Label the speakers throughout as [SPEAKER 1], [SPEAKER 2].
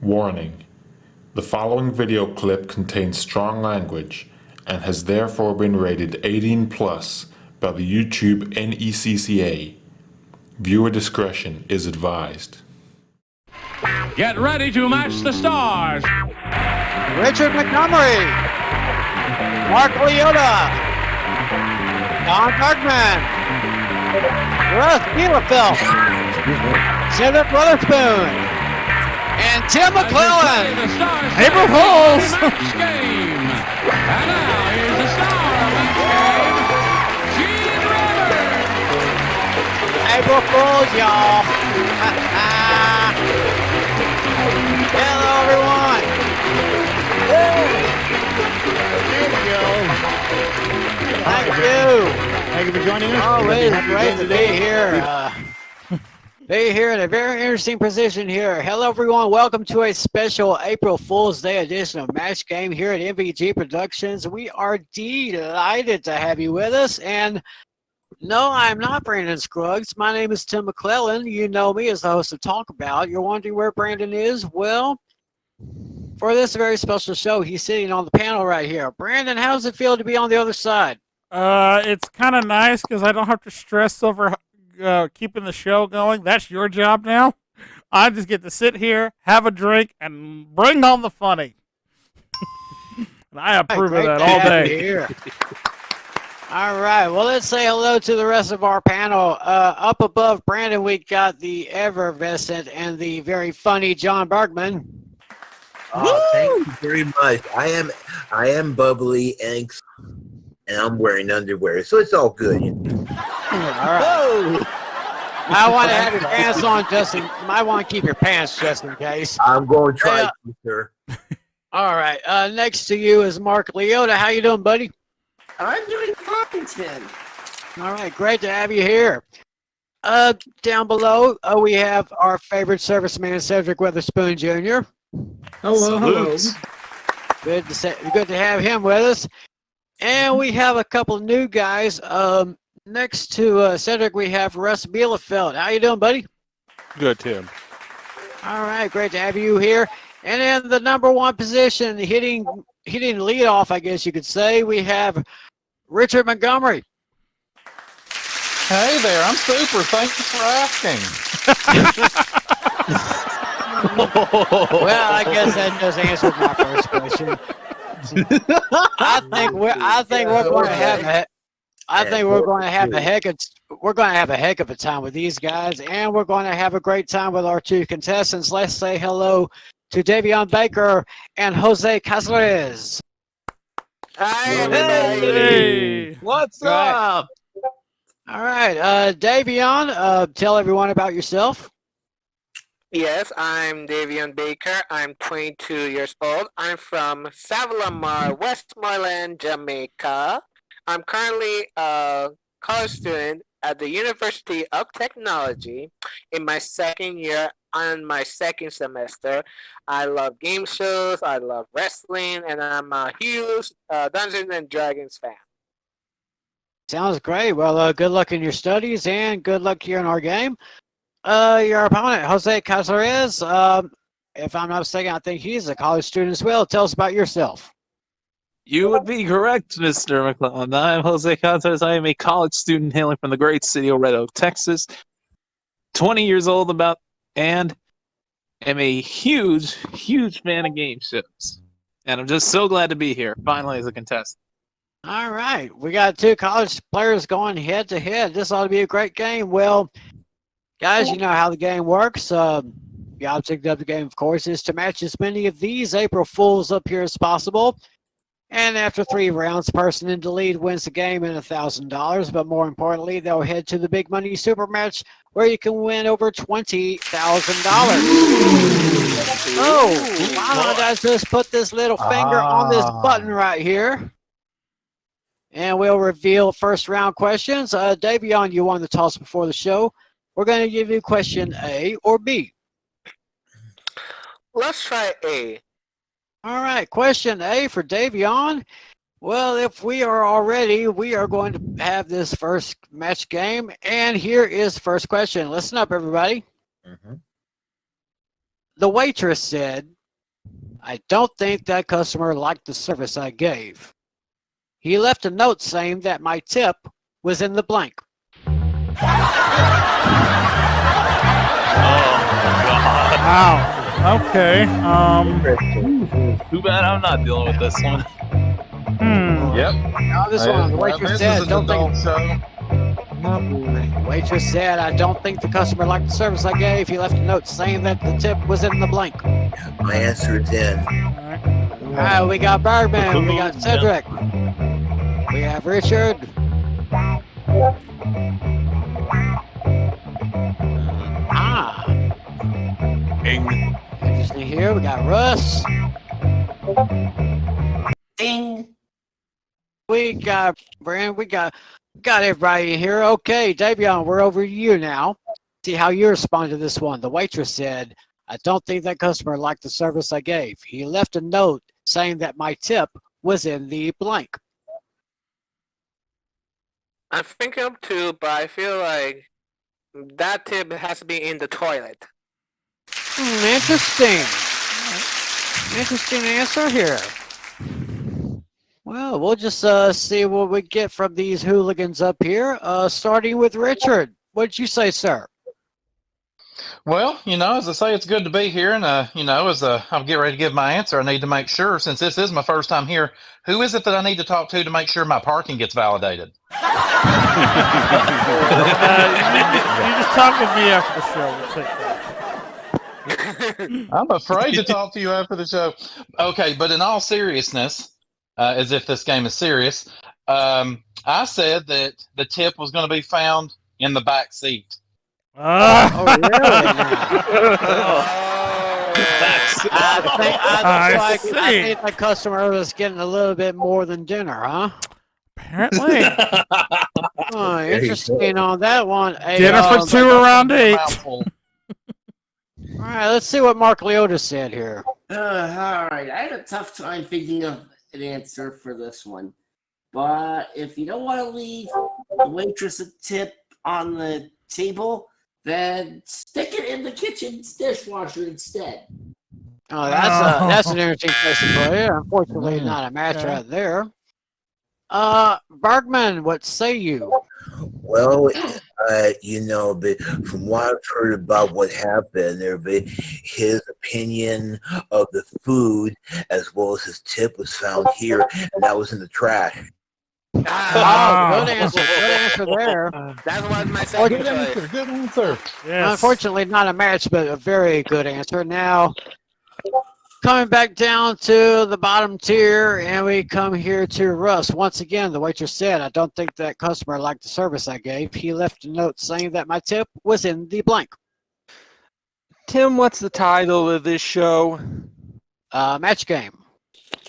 [SPEAKER 1] Warning: the following video clip contains strong language and has therefore been rated 18 plus by the YouTube NECCA. Viewer discretion is advised.
[SPEAKER 2] Get ready to match the stars.
[SPEAKER 3] Richard Montgomery, Mark Leota, Don Bergman, Russ Bielefeld, Cedric Witherspoon, and Tim McClellan.
[SPEAKER 2] April Fools! Game. And now here's the star of the game, Gene Rivers.
[SPEAKER 3] April Fools, y'all. Hello, everyone. Thank you.
[SPEAKER 4] Thank you for joining us.
[SPEAKER 3] Oh, it is great to be here. Be here in a very interesting position here. Hello, everyone. Welcome to a special April Fool's Day edition of Match Game here at MVG Productions. We are delighted to have you with us. And no, I'm not Brandon Scruggs. My name is Tim McClellan. You know me as the host of Talk About. You're wondering where Brandon is? Well, for this very special show, he's sitting on the panel right here. Brandon, how does it feel to be on the other side?
[SPEAKER 4] It's kind of nice because I don't have to stress over keeping the show going. That's your job now. I just get to sit here, have a drink, and bring on the funny. And I approve of that all day.
[SPEAKER 3] All right. Well, let's say hello to the rest of our panel. Up above Brandon, we got the effervescent and the very funny John Bergman.
[SPEAKER 5] Oh, thank you very much. I am bubbly and I'm wearing underwear, so it's all good.
[SPEAKER 3] All right. I want to have your pants on, Justin. You might want to keep your pants just in case.
[SPEAKER 5] I'm going to try to, sir.
[SPEAKER 3] All right. Next to you is Mark Leota. How you doing, buddy?
[SPEAKER 6] I'm doing fine, Tim.
[SPEAKER 3] All right. Great to have you here. Down below, we have our favorite serviceman, Cedric Witherspoon Jr.
[SPEAKER 6] Hello.
[SPEAKER 3] Good to have him with us. And we have a couple new guys. Next to Cedric, we have Russ Bielefeld. How you doing, buddy?
[SPEAKER 4] Good, Tim.
[SPEAKER 3] All right, great to have you here. And in the number one position, hitting lead off, I guess you could say, we have Richard Montgomery.
[SPEAKER 7] Hey there, I'm super. Thanks for asking.
[SPEAKER 3] Well, I guess that does answer my first question. I think we're going to have a heck of a time with these guys, and we're going to have a great time with our two contestants. Let's say hello to Davion Baker and Jose Cazares.
[SPEAKER 6] Hi,
[SPEAKER 4] Hey.
[SPEAKER 7] What's up?
[SPEAKER 3] All right, Davion, tell everyone about yourself.
[SPEAKER 6] Yes, I'm Davion Baker. I'm 22 years old. I'm from Savalamar, Westmoreland, Jamaica. I'm currently a college student at the University of Technology in my second year on my second semester. I love game shows, I love wrestling, and I'm a huge Dungeons and Dragons fan.
[SPEAKER 3] Sounds great. Well, good luck in your studies and good luck here in our game. Your opponent, Jose Cazares, if I'm not mistaken, I think he's a college student as well. Tell us about yourself.
[SPEAKER 7] You would be correct, Mr. McClellan. I'm Jose Cantos. I am a college student hailing from the great city of Red Oak, Texas. 20 years old and am a huge, huge fan of game shows. And I'm just so glad to be here, finally, as a contestant.
[SPEAKER 3] All right. We got two college players going head to head. This ought to be a great game. Well, guys, you know how the game works. The object of the game, of course, is to match as many of these April Fools up here as possible. And after 3 rounds, the person in the lead wins the game and $1,000. But more importantly, they'll head to the big money super match where you can win over $20,000. Oh, why don't I just put this little finger on this button right here? And we'll reveal first round questions. Davion, you won the toss before the show. We're going to give you question A or B.
[SPEAKER 6] Let's try A.
[SPEAKER 3] All right, question A for Davion. Well, if we are all ready, we are going to have this first match game. And here is the first question. Listen up, everybody.
[SPEAKER 5] Mm-hmm.
[SPEAKER 3] The waitress said, I don't think that customer liked the service I gave. He left a note saying that my tip was in the blank.
[SPEAKER 4] Wow. Okay.
[SPEAKER 7] Too bad I'm not dealing with this one.
[SPEAKER 8] Yep.
[SPEAKER 3] Now this one, the waitress
[SPEAKER 8] This
[SPEAKER 3] said,
[SPEAKER 8] is an
[SPEAKER 3] don't think.
[SPEAKER 8] adult show.
[SPEAKER 3] Waitress said, I don't think the customer liked the service I gave. He left a note saying that the tip was in the blank.
[SPEAKER 5] My answer is in.
[SPEAKER 3] All right, we got Bergman, we got Cedric, we have Richard.
[SPEAKER 7] Ding.
[SPEAKER 3] Interesting here. We got Russ.
[SPEAKER 9] Ding.
[SPEAKER 3] We got Brand. We got everybody in here. Okay, Davion, we're over to you now. See how you respond to this one. The waitress said, I don't think that customer liked the service I gave. He left a note saying that my tip was in the blank.
[SPEAKER 6] I'm thinking of two, but I feel like that tip has to be in the toilet.
[SPEAKER 3] Interesting. Interesting answer here. Well, we'll just see what we get from these hooligans up here. Starting with Richard. What did you say, sir?
[SPEAKER 8] Well, as I say, it's good to be here, and as I'm getting ready to give my answer, I need to make sure, since this is my first time here, who is it that I need to talk to make sure my parking gets validated?
[SPEAKER 4] You just talk with me after the show. We'll take that.
[SPEAKER 8] I'm afraid to talk to you after the show. Okay, but in all seriousness, as if this game is serious, I said that the tip was going to be found in the back seat.
[SPEAKER 3] Oh, really? I think the customer was getting a little bit more than dinner, huh?
[SPEAKER 4] Apparently.
[SPEAKER 3] Oh, interesting on that one.
[SPEAKER 4] Dinner for two around 8.
[SPEAKER 3] All right, let's see what Mark Leota said here.
[SPEAKER 9] All right. I had a tough time thinking of an answer for this one. But if you don't want to leave the waitress a tip on the table, then stick it in the kitchen's dishwasher instead.
[SPEAKER 3] Oh, that's an interesting place to put it. Unfortunately, not a match right there. Bergman, what say you?
[SPEAKER 5] Well, but from what I've heard about what happened there, but his opinion of the food as well as his tip was found here, and that was in the trash.
[SPEAKER 3] Oh, good answer. Good answer there.
[SPEAKER 6] That was my second choice.
[SPEAKER 8] Good answer.
[SPEAKER 4] Yes.
[SPEAKER 3] Unfortunately, not a match, but a very good answer. Now, coming back down to the bottom tier, and we come here to Russ. Once again, the waitress said, I don't think that customer liked the service I gave. He left a note saying that my tip was in the blank.
[SPEAKER 10] Tim, what's the title of this show?
[SPEAKER 3] Match game.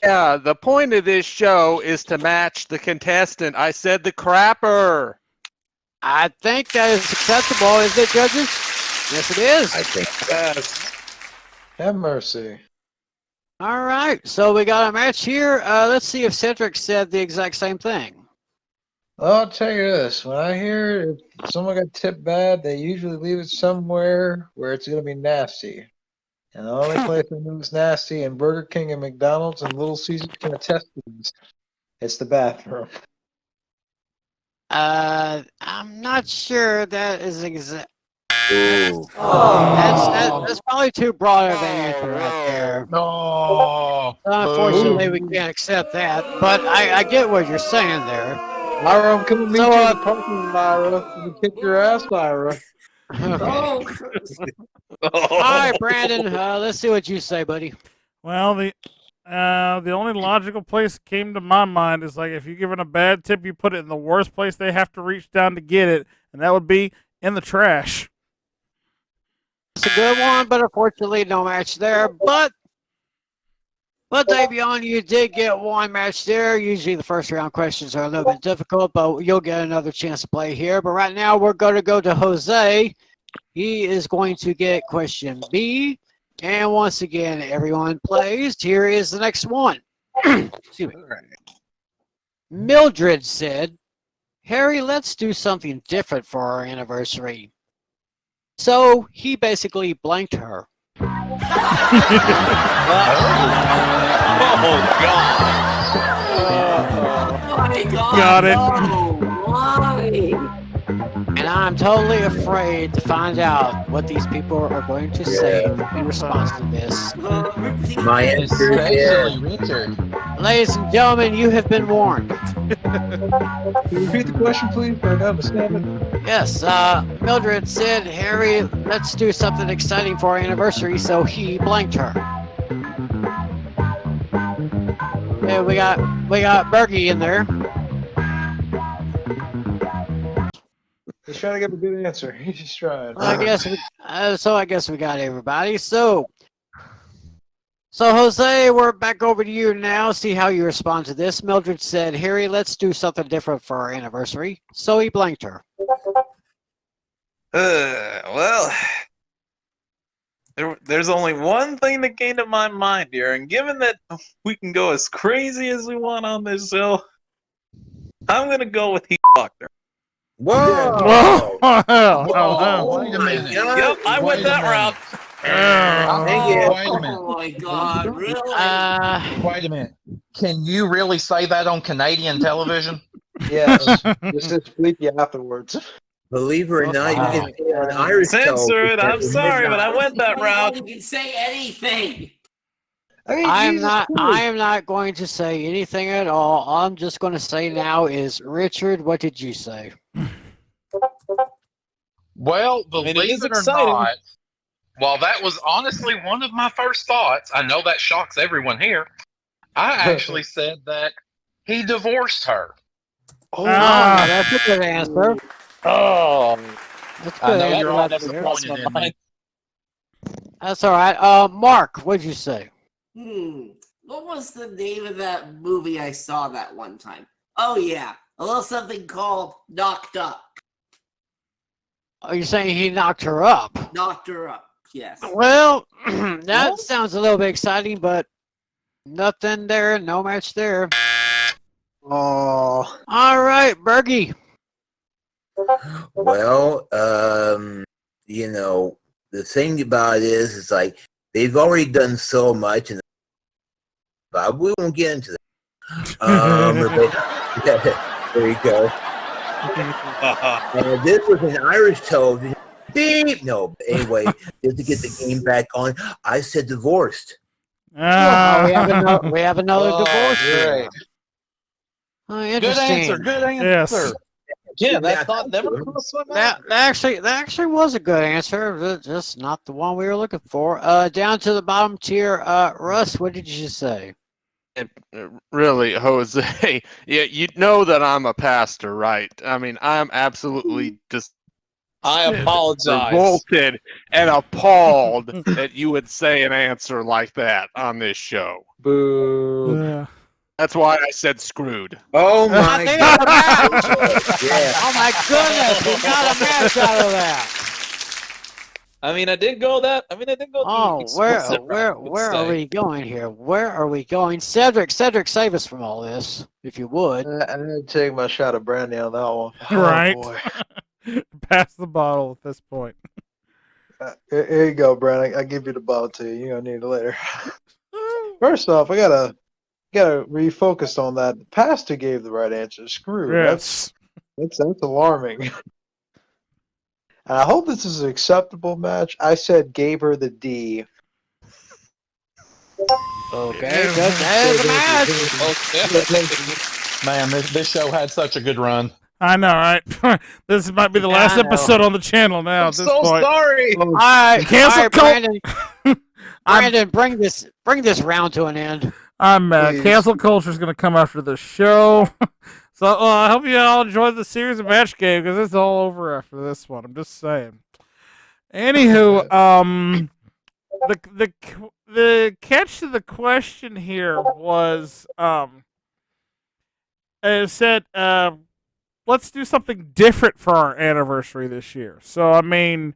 [SPEAKER 10] Yeah, the point of this show is to match the contestant. I said the crapper.
[SPEAKER 3] I think that is acceptable, is it, judges? Yes, it is.
[SPEAKER 5] I think
[SPEAKER 8] Yes. Have mercy.
[SPEAKER 3] All right, so we got a match here. Let's see if Cedric said the exact same thing.
[SPEAKER 11] Well, I'll tell you this. When I hear if someone got tipped bad, they usually leave it somewhere where it's going to be nasty. And the only place I know it's nasty, and Burger King and McDonald's and Little Caesars can attest to this, it's the bathroom.
[SPEAKER 3] I'm not sure that is exact.
[SPEAKER 5] Ooh.
[SPEAKER 3] That's probably too broad of an answer right there.
[SPEAKER 8] No.
[SPEAKER 3] Unfortunately, we can't accept that, but I get what you're saying there.
[SPEAKER 11] Ira, I'm coming to meet
[SPEAKER 3] So,
[SPEAKER 11] you in the parking lot, Ira. You kick your ass, Ira.
[SPEAKER 3] Okay. All right, Brandon, let's see what you say, buddy.
[SPEAKER 4] Well, the only logical place that came to my mind is like if you're giving a bad tip, you put it in the worst place they have to reach down to get it, and that would be in the trash.
[SPEAKER 3] It's a good one, but unfortunately, no match there. But Davion, you did get one match there. Usually the first round questions are a little bit difficult, but you'll get another chance to play here. But right now, we're going to go to Jose. He is going to get question B. And once again, everyone plays. Here is the next one. Excuse me. Mildred said, Harry, let's do something different for our anniversary. So he basically blanked her.
[SPEAKER 9] Oh my God!
[SPEAKER 4] Got it.
[SPEAKER 9] No. Why?
[SPEAKER 3] And I'm totally afraid to find out what these people are going to say in response to this.
[SPEAKER 9] Repeat
[SPEAKER 5] My
[SPEAKER 9] that.
[SPEAKER 5] answer is
[SPEAKER 8] Especially Richard.
[SPEAKER 3] Ladies and gentlemen, you have been warned.
[SPEAKER 11] Can you repeat the question, please? I don't understand it.
[SPEAKER 3] Yes, Mildred said, Harry, let's do something exciting for our anniversary, so he blanked her. Yeah, we got Bergie in there.
[SPEAKER 11] He's trying to give a good answer. He's just trying.
[SPEAKER 3] I guess we got everybody. So Jose, we're back over to you now. See how you respond to this. Mildred said, Harry, let's do something different for our anniversary. So he blanked her.
[SPEAKER 7] Well, there's only one thing that came to my mind here, and given that we can go as crazy as we want on this show, I'm gonna go with Heath Lochner.
[SPEAKER 5] whoa.
[SPEAKER 8] Whoa, wait a minute.
[SPEAKER 7] Yep, I went that route.
[SPEAKER 5] Thank you.
[SPEAKER 8] Wait a minute.
[SPEAKER 9] Oh my God! Really?
[SPEAKER 8] Wait a minute. Can you really say that on Canadian television?
[SPEAKER 11] Yes. This is freaky afterwards.
[SPEAKER 5] Believe it or not, you can see on Irish
[SPEAKER 7] Censor it. I'm
[SPEAKER 5] television.
[SPEAKER 7] sorry, but I went that route.
[SPEAKER 9] You can say anything.
[SPEAKER 11] I mean,
[SPEAKER 3] I am
[SPEAKER 11] Jesus
[SPEAKER 3] not.
[SPEAKER 11] Christ.
[SPEAKER 3] I am not going to say anything at all. All I'm just going to say now is, Richard, what did you say?
[SPEAKER 8] Well,
[SPEAKER 7] I mean, it
[SPEAKER 8] believe
[SPEAKER 7] is
[SPEAKER 8] it or
[SPEAKER 7] exciting.
[SPEAKER 8] not, while that was honestly one of my first thoughts, I know that shocks everyone here. I actually said that he divorced her.
[SPEAKER 3] Oh, that's a good answer.
[SPEAKER 7] Oh,
[SPEAKER 3] That's
[SPEAKER 7] I
[SPEAKER 3] good.
[SPEAKER 7] know
[SPEAKER 3] answer.
[SPEAKER 7] you're all
[SPEAKER 3] That's good.
[SPEAKER 7] disappointed in me.
[SPEAKER 3] That's all right. Mark, what'd you say?
[SPEAKER 9] What was the name of that movie I saw that one time? Oh yeah, a little something called Knocked Up.
[SPEAKER 3] Are you saying he knocked her up?
[SPEAKER 9] Knocked her up. Yes.
[SPEAKER 3] Well, that sounds a little bit exciting, but nothing there. No match there.
[SPEAKER 11] Oh,
[SPEAKER 3] All right, Bergie.
[SPEAKER 5] Well, you know, the thing about it is, it's like they've already done so much, and but we won't get into that. There you go. This was an Irish television. Beep. No, but anyway, just to get the game back on, I said divorced.
[SPEAKER 3] we have another divorce here.
[SPEAKER 7] Great.
[SPEAKER 3] Oh,
[SPEAKER 7] Good
[SPEAKER 3] interesting.
[SPEAKER 7] answer. Good answer.
[SPEAKER 4] Yes.
[SPEAKER 7] Yeah, that thought never crossed my mind.
[SPEAKER 3] That actually was a good answer. Just not the one we were looking for. Down to the bottom tier. Russ, what did you say?
[SPEAKER 10] Really, Jose, yeah, you know that I'm a pastor, right? I mean, I'm absolutely just
[SPEAKER 7] I apologize.
[SPEAKER 10] revolted and appalled that you would say an answer like that on this show.
[SPEAKER 11] boo.
[SPEAKER 10] That's why I said screwed.
[SPEAKER 5] Oh my
[SPEAKER 3] There's
[SPEAKER 5] god!
[SPEAKER 3] a match.
[SPEAKER 5] Yeah.
[SPEAKER 3] Oh my goodness, we got a match out of that.
[SPEAKER 7] I mean, I did go the
[SPEAKER 3] Oh,
[SPEAKER 7] explicit
[SPEAKER 3] where
[SPEAKER 7] route, I would
[SPEAKER 3] are
[SPEAKER 7] say.
[SPEAKER 3] we going here? Where are we going? Cedric, save us from all this, if you would.
[SPEAKER 11] I didn't take my shot of brandy on that one.
[SPEAKER 4] Right.
[SPEAKER 11] Oh, boy.
[SPEAKER 4] Pass the bottle at this point.
[SPEAKER 11] Here you go, Brad. I give you the bottle to you. You're gonna need it later. First off, I gotta refocus on that. The pastor gave the right answer. Screw.
[SPEAKER 4] Yes.
[SPEAKER 11] That's alarming. And I hope this is an acceptable match. I said gave her the D.
[SPEAKER 3] Okay, good. There's a match.
[SPEAKER 7] Okay.
[SPEAKER 8] Man, this show had such a good run.
[SPEAKER 4] I know, right? This might be the last
[SPEAKER 3] I know.
[SPEAKER 4] episode on the channel now.
[SPEAKER 7] I'm
[SPEAKER 4] At this
[SPEAKER 7] so
[SPEAKER 4] point.
[SPEAKER 7] sorry.
[SPEAKER 3] All right,
[SPEAKER 4] Cancel
[SPEAKER 3] Brandon. Brandon, bring this round to an end.
[SPEAKER 4] I'm
[SPEAKER 11] Please.
[SPEAKER 4] cancel culture is going to come after the show. So I hope you all enjoyed the series of match game because it's all over after this one. I'm just saying. Anywho, the catch to the question here was it said let's do something different for our anniversary this year. So I mean,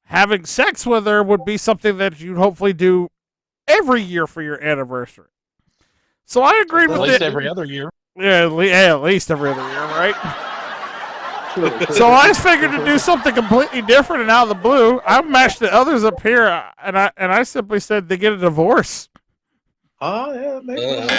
[SPEAKER 4] having sex with her would be something that you'd hopefully do every year for your anniversary. So I agreed
[SPEAKER 8] At
[SPEAKER 4] with
[SPEAKER 8] least
[SPEAKER 4] it.
[SPEAKER 8] every other year.
[SPEAKER 4] Yeah, at least every other year, right? So I figured to do something completely different and out of the blue. I matched the others up here, and I simply said they get a divorce.
[SPEAKER 11] Oh, yeah, make
[SPEAKER 7] And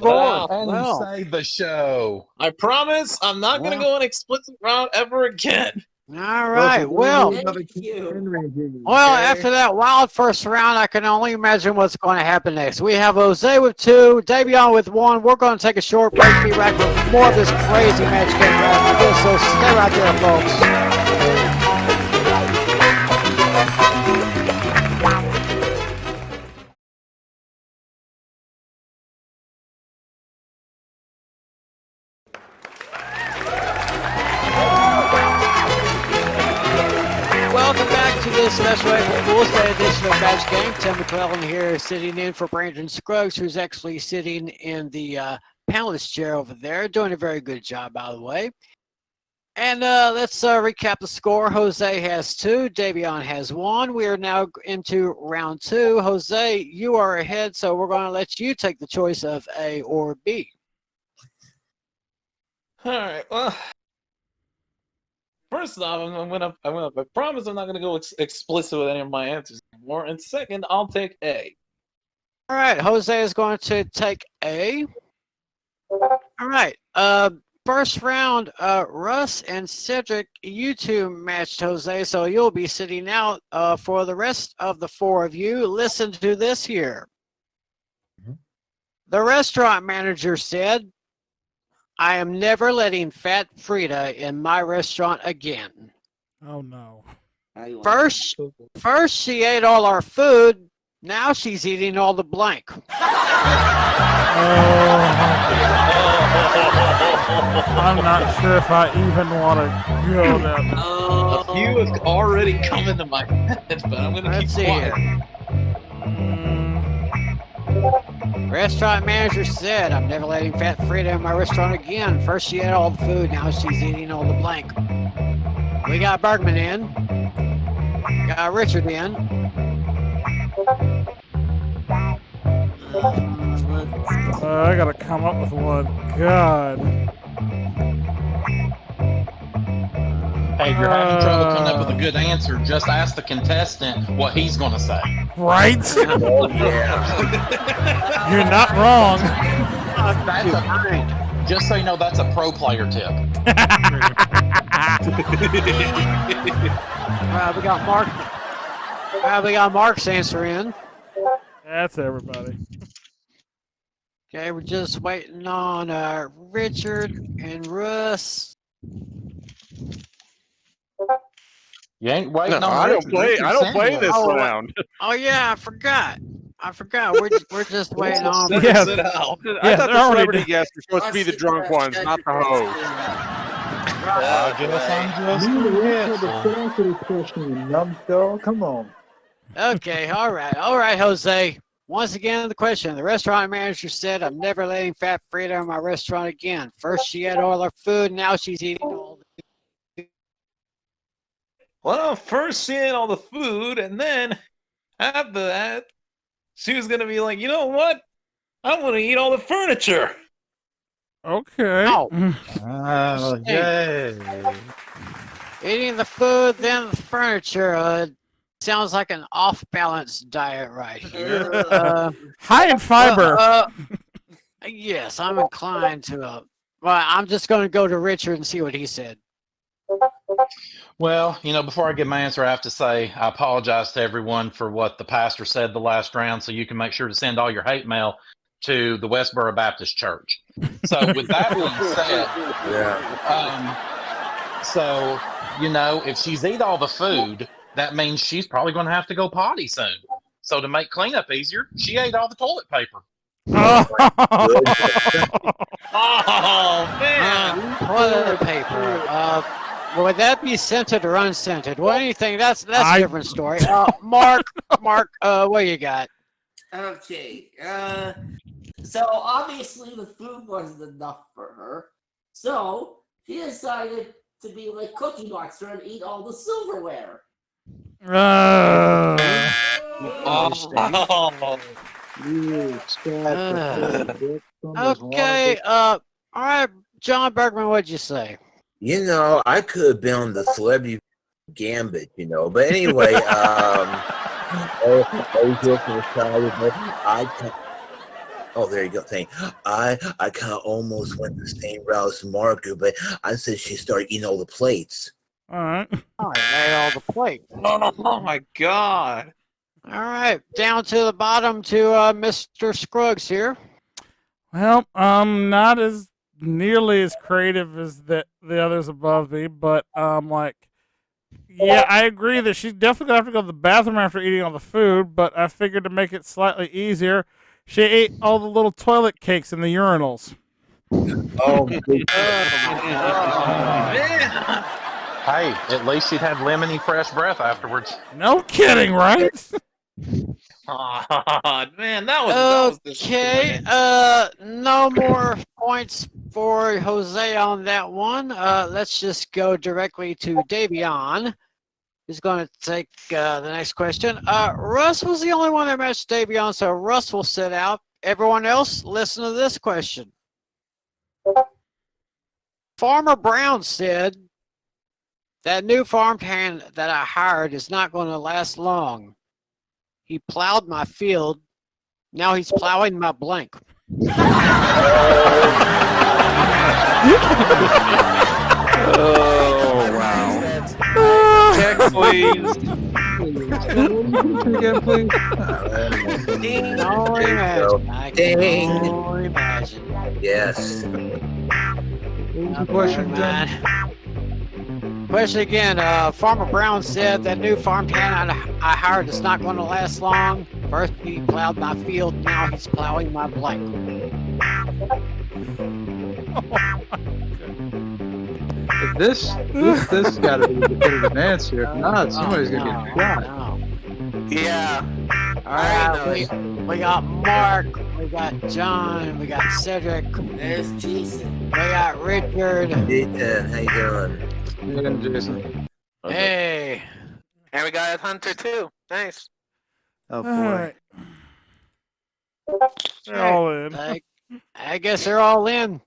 [SPEAKER 3] Well,
[SPEAKER 7] save the show. I promise I'm not going to go an explicit route ever again.
[SPEAKER 3] all right. Well,
[SPEAKER 9] Thank you.
[SPEAKER 3] well, after that wild first round, I can only imagine what's going to happen next. We have Jose with 2, Davion with 1. We're going to take a short break. Be back with more of this crazy match game after this. So stay right there, folks. Welcome back to this special April Fool's Day edition of Match Game. Tim McClellan here, sitting in for Brandon Scruggs, who's actually sitting in the panelist chair over there, doing a very good job, by the way. And let's recap the score. Jose has 2, Davion has 1. We are now into round 2. Jose, you are ahead, so we're going to let you take the choice of A or B.
[SPEAKER 7] All right. Well, first off, I promise I'm not going to go explicit with any of my answers anymore. And second, I'll take A.
[SPEAKER 3] All right, Jose is going to take A. All right. First round, Russ and Cedric, you two matched Jose, so you'll be sitting out for the rest of the 4 of you. Listen to this here. The restaurant manager said, I am never letting Fat Frida in my restaurant again.
[SPEAKER 4] Oh no.
[SPEAKER 3] First she ate all our food. Now she's eating all the blank.
[SPEAKER 4] I'm not sure if I even want to go down this.
[SPEAKER 7] A few have already come into my head, but I'm going to keep quiet.
[SPEAKER 3] Restaurant manager said, I'm never letting Fat Frida in my restaurant again. First she ate all the food, now she's eating all the blank. We got Bergman in. Got Richard in.
[SPEAKER 4] I gotta come up with one. God.
[SPEAKER 8] Hey, if you're having trouble coming up with a good answer, just ask the contestant what he's going to say.
[SPEAKER 4] Right?
[SPEAKER 5] Oh, yeah.
[SPEAKER 4] You're not wrong.
[SPEAKER 8] Just so you know, that's a pro player tip.
[SPEAKER 3] We got Mark. We got Mark's answer in.
[SPEAKER 4] That's everybody.
[SPEAKER 3] Okay, we're just waiting on Richard and Russ.
[SPEAKER 8] You ain't waiting
[SPEAKER 10] No,
[SPEAKER 8] on
[SPEAKER 10] I don't
[SPEAKER 8] Richard.
[SPEAKER 10] play.
[SPEAKER 8] Richard
[SPEAKER 10] I don't
[SPEAKER 8] sent
[SPEAKER 10] play
[SPEAKER 8] you
[SPEAKER 10] this
[SPEAKER 3] Oh,
[SPEAKER 10] round.
[SPEAKER 3] Oh yeah, I forgot. We're just waiting on.
[SPEAKER 4] Yeah.
[SPEAKER 10] I
[SPEAKER 4] Yeah,
[SPEAKER 10] thought
[SPEAKER 4] they're
[SPEAKER 10] the
[SPEAKER 4] already
[SPEAKER 10] celebrity
[SPEAKER 4] done.
[SPEAKER 10] guests were supposed to be the drunk ones, not the host.
[SPEAKER 7] I guess I'm just
[SPEAKER 11] Numbskull, come on.
[SPEAKER 3] Okay, all right, Jose. Once again, the question. The restaurant manager said, I'm never letting Fat Frida in my restaurant again. First she had all her food, now she's eating all the
[SPEAKER 7] Well, first she ate all the food, and then after that, she was gonna be like, you know what? I'm gonna eat all the furniture.
[SPEAKER 4] Okay.
[SPEAKER 3] Ow.
[SPEAKER 7] Oh, yay!
[SPEAKER 3] Eating the food, then the furniture. Sounds like an off-balance diet right here.
[SPEAKER 4] High in fiber.
[SPEAKER 3] Yes, I'm inclined to. Well, I'm just going to go to Richard and see what he said.
[SPEAKER 8] Well, before I give my answer, I have to say I apologize to everyone for what the pastor said the last round, so you can make sure to send all your hate mail to the Westboro Baptist Church. So with that being said, so, if she's eat all the food, that means she's probably going to have to go potty soon. So to make cleanup easier, she ate all the toilet paper.
[SPEAKER 7] Oh man!
[SPEAKER 3] Toilet paper. Would that be scented or unscented? Well, anything that's a different story. Mark, what you got?
[SPEAKER 9] Okay. So obviously the food wasn't enough for her. So she decided to be like Cookie Monster and eat all the silverware.
[SPEAKER 3] Okay. All right, John Bergman, what'd you say?
[SPEAKER 5] You know, I could have been on the Celebrity Gambit, you know. But anyway, oh, there you go. Thank. I kind of almost went the same route as Marker, but I said she started eating all the plates.
[SPEAKER 4] All right.
[SPEAKER 3] All right, lay all the plate.
[SPEAKER 7] Oh my God.
[SPEAKER 3] All right, down to the bottom to Mr. Scruggs here.
[SPEAKER 4] Well, not as nearly as creative as the others above me, but like, yeah, I agree that she's definitely gonna have to go to the bathroom after eating all the food. But I figured to make it slightly easier, she ate all the little toilet cakes in the urinals.
[SPEAKER 5] Oh,
[SPEAKER 8] Hey, at least he'd had lemony fresh breath afterwards.
[SPEAKER 4] No kidding, right?
[SPEAKER 7] Oh, man, that was
[SPEAKER 3] Okay, no more points for Jose on that one. Let's just go directly to Davion, who's going to take the next question. Russ was the only one that matched Davion, so Russ will sit out. Everyone else, listen to this question. Farmer Brown said, that new farmhand that I hired is not going to last long. He plowed my field. Now he's plowing my blank.
[SPEAKER 10] Oh wow!
[SPEAKER 7] Check, please. Again, please.
[SPEAKER 3] Ding. No imagine. I can only imagine.
[SPEAKER 5] yes.
[SPEAKER 11] Question,
[SPEAKER 3] man. Question again. Farmer Brown said that new farm hand I hired is not going to last long. First he plowed my field, now he's plowing my blank.
[SPEAKER 11] This got to be the definitive answer. If not, somebody's gonna get shot.
[SPEAKER 6] Yeah.
[SPEAKER 3] All right, we got Mark, we got John, we got Cedric,
[SPEAKER 9] There's Jason.
[SPEAKER 3] we got Richard.
[SPEAKER 5] Ethan, how you doing?
[SPEAKER 11] Yeah, Jason.
[SPEAKER 3] Hey.
[SPEAKER 6] And we got Hunter too. Nice.
[SPEAKER 11] Oh
[SPEAKER 4] All
[SPEAKER 11] boy.
[SPEAKER 4] right. They're all in.
[SPEAKER 3] I guess they're all in.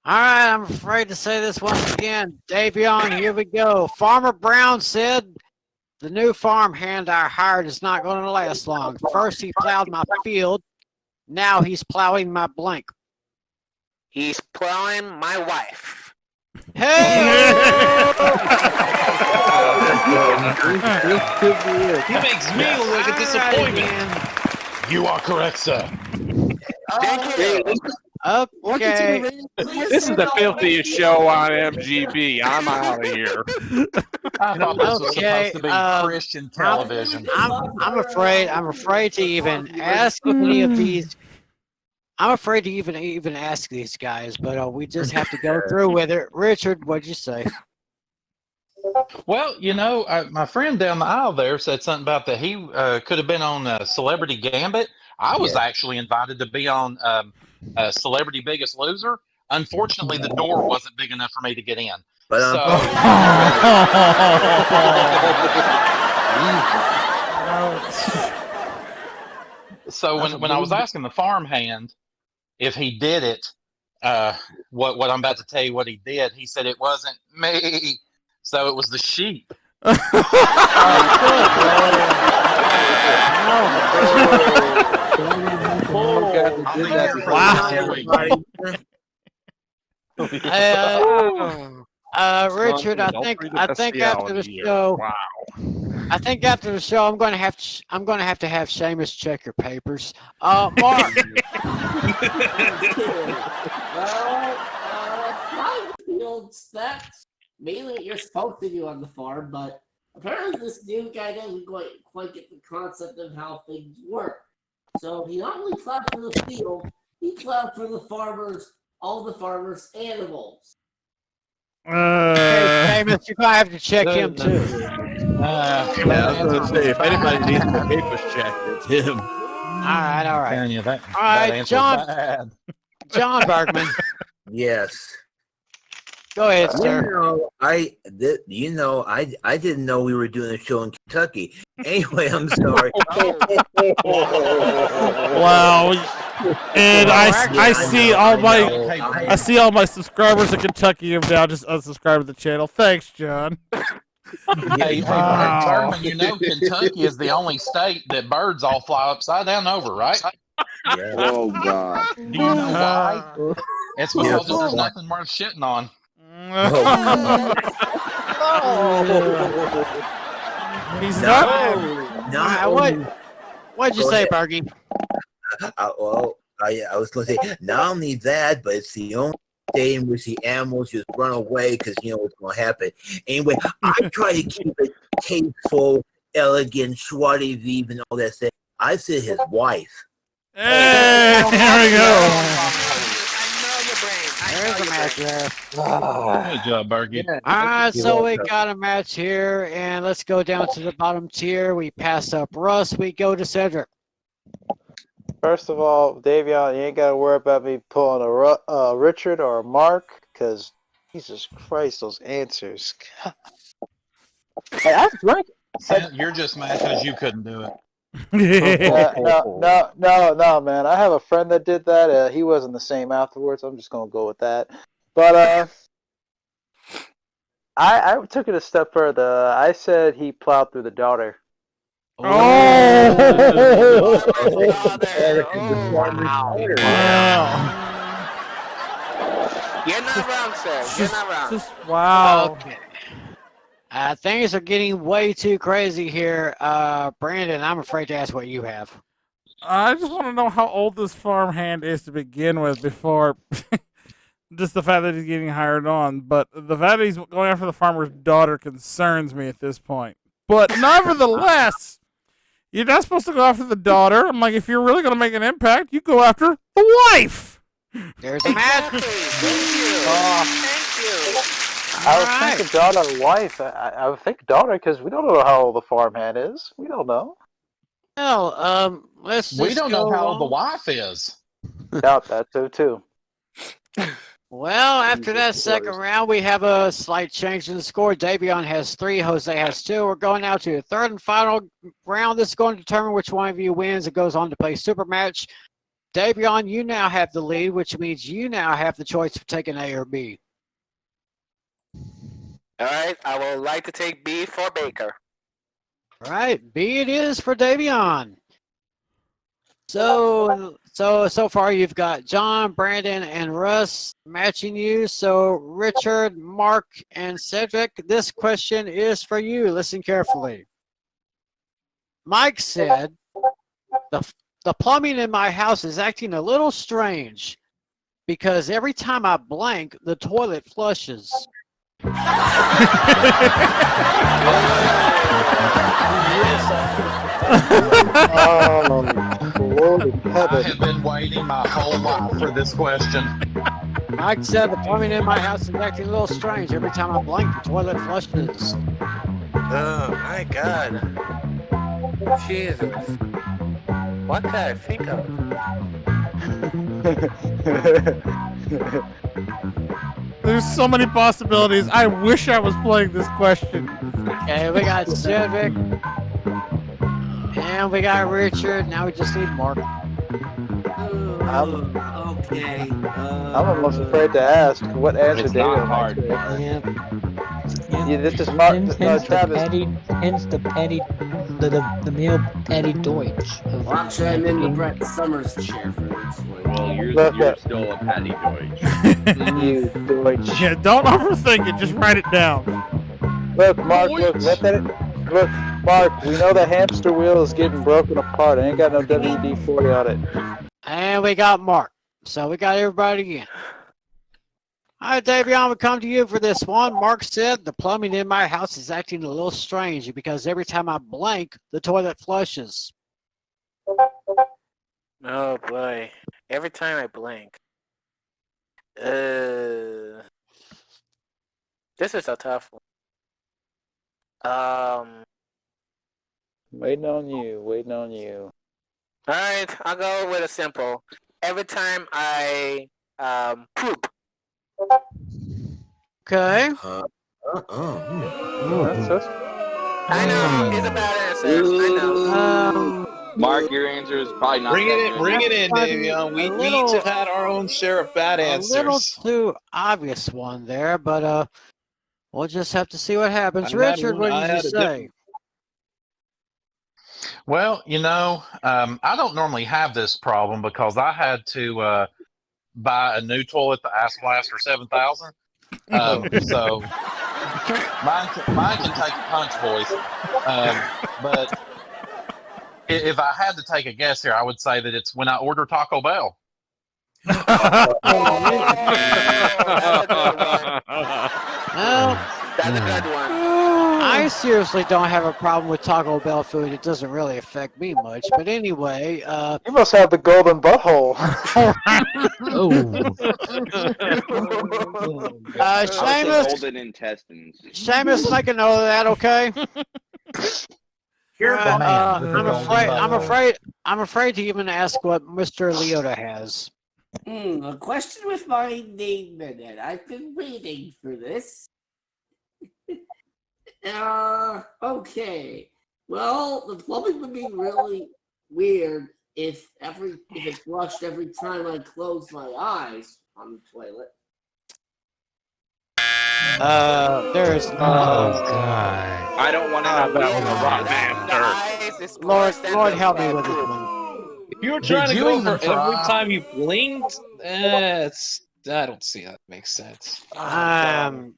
[SPEAKER 3] All right, I'm afraid to say this once again. Davion, here we go. Farmer Brown said, the new farm hand I hired is not going to last long. First he plowed my field, now he's plowing my blank.
[SPEAKER 6] He's plowing my wife.
[SPEAKER 3] Hey!
[SPEAKER 7] He makes me look like a disappointment.
[SPEAKER 8] You are correct, sir.
[SPEAKER 6] Thank you.
[SPEAKER 3] Okay.
[SPEAKER 10] This is the filthiest show on MGB. I'm out of here.
[SPEAKER 8] I thought this was
[SPEAKER 3] Okay,
[SPEAKER 8] supposed to be Christian television.
[SPEAKER 3] I'm afraid to even ask any of these. I'm afraid to even ask these guys, but we just have to go through with it. Richard, what'd you say?
[SPEAKER 8] Well, you know, my friend down the aisle there said something about that he could have been on Celebrity Gambit. I was actually invited to be on Celebrity Biggest Loser. Unfortunately, the door wasn't big enough for me to get in.
[SPEAKER 5] But
[SPEAKER 8] So when I was asking the farmhand if he did it, what I'm about to tell you what he did, he said it wasn't me. So it was the sheep.
[SPEAKER 3] Richard, I think after the show, I think after the show, I'm going to have to have Seamus check your papers. Mark.
[SPEAKER 9] Plowing fields, that's mainly what you're supposed to do on the farm, but apparently this new guy doesn't quite get the concept of how things work. So he not only plowed for the field, he plowed for the farmers, all the farmers' animals.
[SPEAKER 3] Seamus, you're going to have to check him too.
[SPEAKER 10] I was going to say, if anybody needs my papers checked, it's him.
[SPEAKER 3] All right.
[SPEAKER 8] All
[SPEAKER 3] All right, John Bergman.
[SPEAKER 5] yes.
[SPEAKER 3] Go ahead, sir.
[SPEAKER 5] I didn't know we were doing a show in Kentucky. Anyway, I'm sorry.
[SPEAKER 4] Wow. And I see all my
[SPEAKER 10] I
[SPEAKER 4] I see all my subscribers in Kentucky have now just unsubscribed to the channel. Thanks, John.
[SPEAKER 8] Hey,
[SPEAKER 4] Wow.
[SPEAKER 8] Bergman, you know Kentucky is the only state that birds all fly upside down over, right?
[SPEAKER 5] Yeah.
[SPEAKER 12] Oh God.
[SPEAKER 8] Do you know why? It's
[SPEAKER 5] Yeah.
[SPEAKER 8] because there's nothing worth shitting on.
[SPEAKER 5] Oh,
[SPEAKER 4] He's
[SPEAKER 5] not,
[SPEAKER 4] not.
[SPEAKER 5] not
[SPEAKER 3] What?
[SPEAKER 5] only,
[SPEAKER 3] What'd you
[SPEAKER 5] Go
[SPEAKER 3] say,
[SPEAKER 5] ahead.
[SPEAKER 3] Bergie?
[SPEAKER 5] I was going to say, not only that, but it's the only day in which the animals just run away because you know what's going to happen. Anyway, I try to keep it tasteful, elegant, joie de vivre, and all that stuff. I said his wife.
[SPEAKER 4] Hey, there we go.
[SPEAKER 3] There's a match there.
[SPEAKER 8] Good job, Bergie.
[SPEAKER 3] All right, so we
[SPEAKER 5] welcome.
[SPEAKER 3] got a match here, and let's go down to the bottom tier. We pass up Russ. We go to Cedric.
[SPEAKER 11] First of all, Davion, you ain't got to worry about me pulling a Richard or a Mark, because Jesus Christ, those answers. Hey, I drank.
[SPEAKER 8] You're just mad because you couldn't do it.
[SPEAKER 11] No, man. I have a friend that did that. He wasn't the same afterwards. I'm just gonna go with that. But I took it a step further. I said he plowed through the daughter.
[SPEAKER 4] Oh!
[SPEAKER 6] You're not wrong, sir. You're not wrong.
[SPEAKER 4] Just wow.
[SPEAKER 3] Okay. Things are getting way too crazy here. Brandon, I'm afraid to ask what you have.
[SPEAKER 4] I just want to know how old this farmhand is to begin with before just the fact that he's getting hired on. But the fact that he's going after the farmer's daughter concerns me at this point. But nevertheless, you're not supposed to go after the daughter. I'm like, if you're really going to make an impact, you go after the wife.
[SPEAKER 3] There's a match.
[SPEAKER 6] Thank you.
[SPEAKER 11] I would think daughter or wife. I would think daughter because we don't know how old the farmhand is. We don't know.
[SPEAKER 3] No, let's just
[SPEAKER 8] We don't know
[SPEAKER 3] go
[SPEAKER 8] how old the
[SPEAKER 3] on.
[SPEAKER 8] wife is.
[SPEAKER 11] Doubt that too.
[SPEAKER 3] Well, after that second round, we have a slight change in the score. Davion has 3, Jose has 2. We're going now to the third and final round. This is going to determine which one of you wins and goes on to play super match. Davion, you now have the lead, which means you now have the choice of taking A or B.
[SPEAKER 6] All right, I would like to take B for Baker.
[SPEAKER 3] All right, B it is for Davion. So far you've got John, Brandon, and Russ matching you. So Richard, Mark, and Cedric, this question is for you. Listen carefully. Mike said, the plumbing in my house is acting a little strange because every time I blank, the toilet flushes.
[SPEAKER 11] Lord in
[SPEAKER 8] I
[SPEAKER 11] heaven.
[SPEAKER 8] have been waiting my whole life for this question.
[SPEAKER 3] Mike said the plumbing in my house is acting a little strange. Every time I blink, the toilet flushes.
[SPEAKER 6] Oh my God. Jesus. What can I think of?
[SPEAKER 4] There's so many possibilities. I wish I was playing this question.
[SPEAKER 3] Okay, we got Cedric. And we got Richard. Now we just need Mark.
[SPEAKER 9] Okay.
[SPEAKER 11] I'm almost afraid to ask what answer
[SPEAKER 8] It's
[SPEAKER 11] David
[SPEAKER 8] not hard.
[SPEAKER 11] Yeah, this is Mark.
[SPEAKER 13] Hence
[SPEAKER 11] Travis.
[SPEAKER 13] the male Patty Deutsch.
[SPEAKER 9] Well, actually, I'm in the Brett Summers chair for this one.
[SPEAKER 12] Well, you're
[SPEAKER 11] Look,
[SPEAKER 12] still a Patty Deutsch.
[SPEAKER 11] You Deutsch.
[SPEAKER 4] Yeah, don't overthink it. Just write it down.
[SPEAKER 11] Look, Mark. Look, Mark. We know the hamster wheel is getting broken apart. I ain't got no WD-40 on it.
[SPEAKER 3] And we got Mark. So we got everybody again. All right, Davion, we come to you for this one. Mark said the plumbing in my house is acting a little strange because every time I blank, the toilet flushes.
[SPEAKER 6] Oh boy. Every time I blink. This is a tough one.
[SPEAKER 11] Waiting on you.
[SPEAKER 6] Alright, I'll go with a simple. Every time I poop.
[SPEAKER 3] Okay.
[SPEAKER 11] That's
[SPEAKER 6] I know, it's a bad answer. I know.
[SPEAKER 14] Mark, your answer is probably not
[SPEAKER 7] Bring
[SPEAKER 14] that
[SPEAKER 7] it in,
[SPEAKER 14] good.
[SPEAKER 7] bring it
[SPEAKER 3] That's
[SPEAKER 7] in,
[SPEAKER 3] gotta be
[SPEAKER 7] Davion. We
[SPEAKER 3] a
[SPEAKER 7] we each
[SPEAKER 3] little,
[SPEAKER 7] have had our own share of bad
[SPEAKER 3] a little
[SPEAKER 7] answers.
[SPEAKER 3] too obvious one there, but we'll just have to see what happens.
[SPEAKER 7] I had
[SPEAKER 3] Richard,
[SPEAKER 7] one.
[SPEAKER 3] what
[SPEAKER 7] I
[SPEAKER 3] did you
[SPEAKER 7] had a
[SPEAKER 3] say?
[SPEAKER 7] different.
[SPEAKER 8] Well, I don't normally have this problem because I had to buy a new toilet that last for 7,000. So mine can take a punch, boys. But if I had to take a guess here, I would say that it's when I order Taco Bell.
[SPEAKER 3] Well,
[SPEAKER 6] That's a good one.
[SPEAKER 3] I seriously don't have a problem with Taco Bell food. It doesn't really affect me much. But anyway,
[SPEAKER 11] You must have the golden butthole.
[SPEAKER 14] I would say
[SPEAKER 3] Seamus,
[SPEAKER 14] golden intestines.
[SPEAKER 3] Seamus, make a note of that, okay?
[SPEAKER 9] Here,
[SPEAKER 3] I'm afraid to even ask what Mr. Leota has.
[SPEAKER 9] a question with my name in it. I've been waiting for this. Okay. Well, the plumbing would be really weird if it flushed every time I closed my eyes on the toilet.
[SPEAKER 3] There's
[SPEAKER 14] I don't want to know
[SPEAKER 10] that was
[SPEAKER 14] what
[SPEAKER 10] a rotten answer.
[SPEAKER 3] Lord help me with this one.
[SPEAKER 7] If you were trying to
[SPEAKER 8] you
[SPEAKER 7] go
[SPEAKER 8] even
[SPEAKER 7] for every
[SPEAKER 8] try?
[SPEAKER 7] time you blinked, I don't see how that makes sense.
[SPEAKER 3] I'm